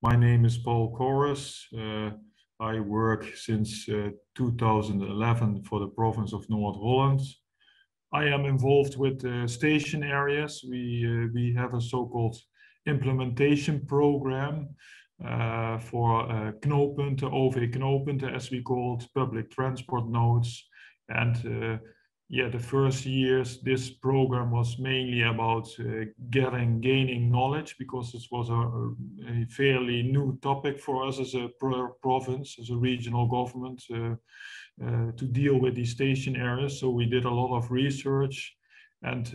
My name is Paul Corus. I work since 2011 for the Province of Noord-Holland. I am involved with station areas. We have a so-called implementation program for knooppunten, OV-knooppunten, as we call it, public transport nodes. And the first years, this program was mainly about gaining knowledge, because this was a fairly new topic for us as a province, as a regional government, to deal with these station areas. So we did a lot of research, and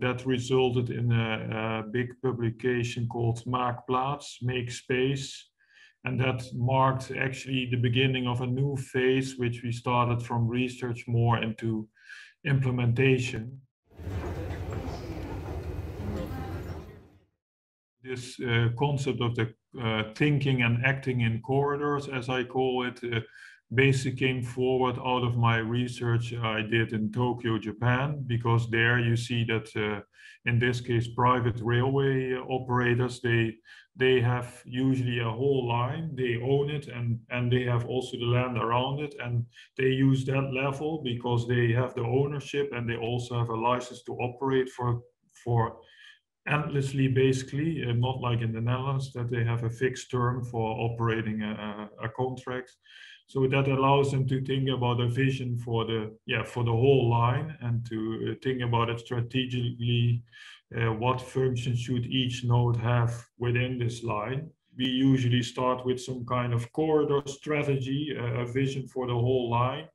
that resulted in a big publication called Maak Plaats, Make Space. And that marked actually the beginning of a new phase, which we started from research more into implementation. This concept of the thinking and acting in corridors, as I call it, basically came forward out of my research I did in Tokyo, Japan, because there you see that in this case private railway operators, they have usually a whole line, they own it, and they have also the land around it, and they use that level because they have the ownership, and they also have a license to operate for endlessly, basically, not like in the Netherlands that they have a fixed term for operating a contract. So that allows them to think about a vision for the whole line, and to think about it strategically. What function should each node have within this line? We usually start with some kind of corridor strategy, a vision for the whole line.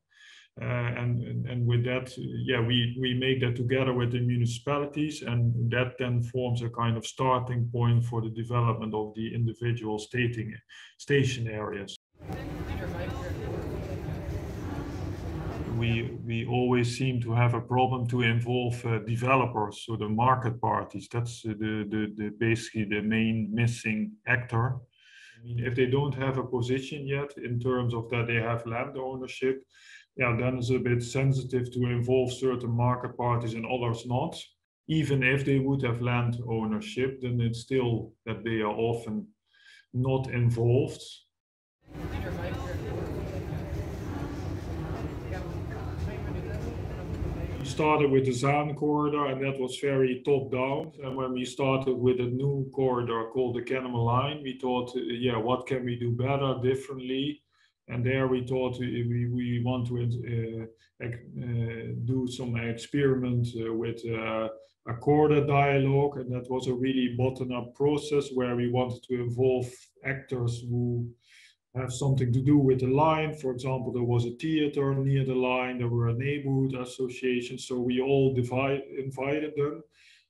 And with that, we make that together with the municipalities, and that then forms a kind of starting point for the development of the individual station areas. We always seem to have a problem to involve developers, so the market parties. That's basically the main missing actor. I mean, if they don't have a position yet in terms of that they have land ownership, then it's a bit sensitive to involve certain market parties and others not. Even if they would have land ownership, then it's still that they are often not involved. We started with the Zaan corridor, and that was very top-down. And when we started with a new corridor called the Kennemer Line, we thought, what can we do better, differently? And there we thought we want to do some experiment with a corridor dialogue, and that was a really bottom-up process where we wanted to involve actors who have something to do with the line. For example, there was a theater near the line, there were a neighborhood association, so we all invited them.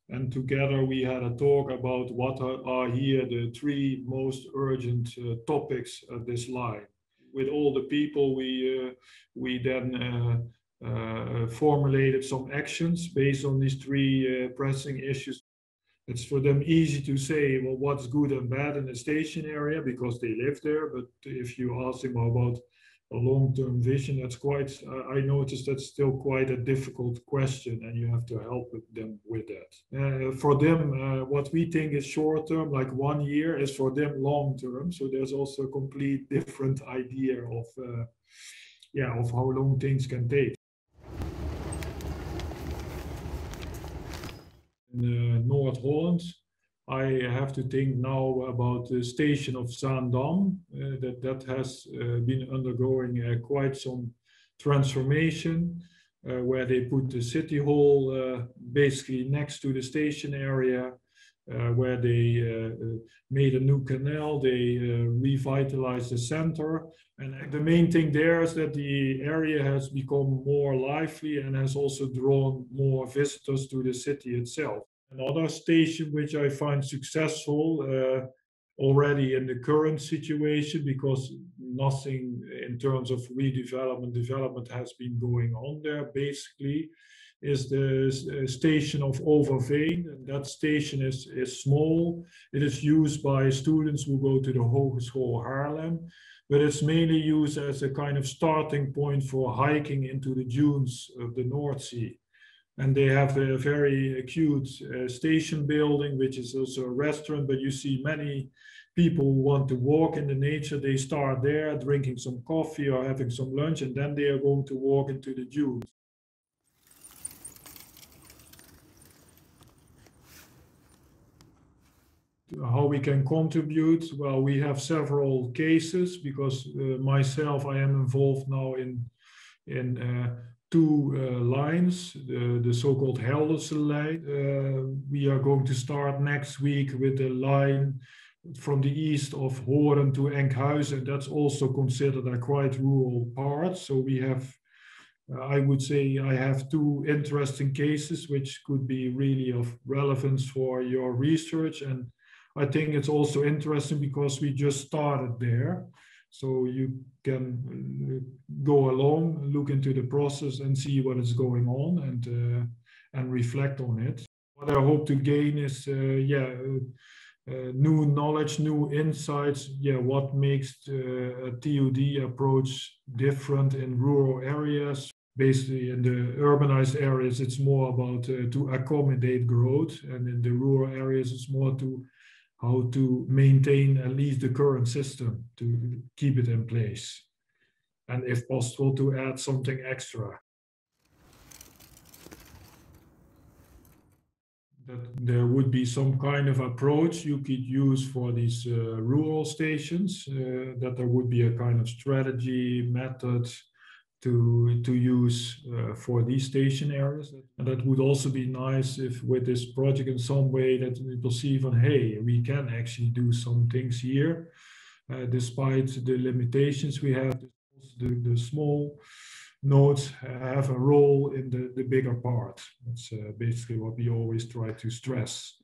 And together we had a talk about what are here the three most urgent topics at this line. With all the people, we then formulated some actions based on these three pressing issues. It's for them easy to say, well, what's good and bad in the station area because they live there. But if you ask them about a long-term vision, that's I noticed that's still quite a difficult question, and you have to help them with that. For them, what we think is short-term, like 1 year, is for them long-term. So there's also a complete different idea of how long things can take. In Noord-Holland, I have to think now about the station of Zaandam. That has been undergoing quite some transformation, where they put the city hall basically next to the station area, where they made a new canal, they revitalized the center. And the main thing there is that the area has become more lively and has also drawn more visitors to the city itself. Another station which I find successful already in the current situation, because nothing in terms of development has been going on there, basically, is the station of Overveen. That station is small. It is used by students who go to the Hogeschool Haarlem, but it's mainly used as a kind of starting point for hiking into the dunes of the North Sea. And they have a very cute station building, which is also a restaurant, but you see many people who want to walk in the nature, they start there drinking some coffee or having some lunch, and then they are going to walk into the dunes. How we can contribute? Well, we have several cases because myself, I am involved now in two lines, the so-called Helderselijn. We are going to start next week with the line from the east of Hoorn to Enkhuizen, and that's also considered a quite rural part. So we have, I would say, I have two interesting cases which could be really of relevance for your research. And I think it's also interesting because we just started there. So you can go along, look into the process and see what is going on and reflect on it. What I hope to gain is, new knowledge, new insights. What makes a TOD approach different in rural areas? Basically, in the urbanized areas, it's more about to accommodate growth, and in the rural areas, it's more to how to maintain at least the current system, to keep it in place, and if possible, to add something extra. That there would be some kind of approach you could use for these rural stations, that there would be a kind of strategy, method to use for these station areas. And that would also be nice if with this project in some way that we perceive on, hey, we can actually do some things here, despite the limitations we have. The small nodes have a role in the bigger part. That's basically what we always try to stress.